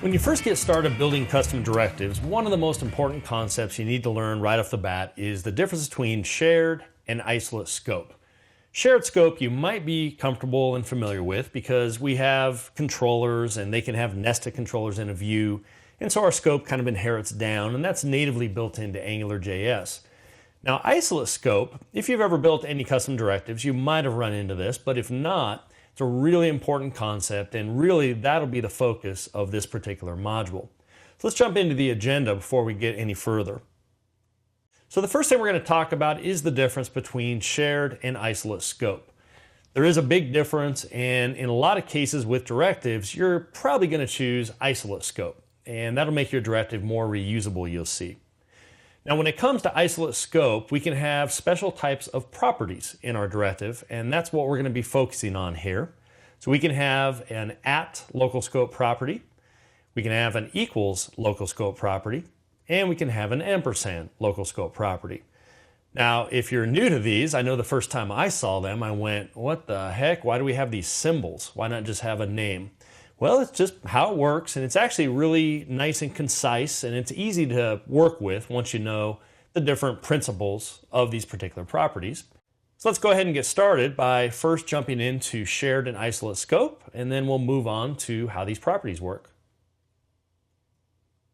When you first get started building custom directives, one of the most important concepts you need to learn right off the bat is the difference between shared and isolate scope. Shared scope you might be comfortable and familiar with because we have controllers and they can have nested controllers in a view, and so our scope kind of inherits down, and that's natively built into AngularJS. Now, isolate scope, if you've ever built any custom directives, you might have run into this, but if not, it's a really important concept, and really that'll be the focus of this particular module. So let's jump into the agenda before we get any further. So the first thing we're going to talk about is the difference between shared and isolate scope. There is a big difference, and in a lot of cases with directives, you're probably going to choose isolate scope, and that'll make your directive more reusable, you'll see. Now, when it comes to isolate scope, we can have special types of properties in our directive, and that's what we're going to be focusing on here. So we can have an @ local scope property, we can have an equals local scope property, and we can have an ampersand local scope property. Now, if you're new to these, I know the first time I saw them, I went, what the heck? Why do we have these symbols? Why not just have a name? Well, it's just how it works, and it's actually really nice and concise, and it's easy to work with once you know the different principles of these particular properties. So let's go ahead and get started by first jumping into shared and isolate scope, and then we'll move on to how these properties work.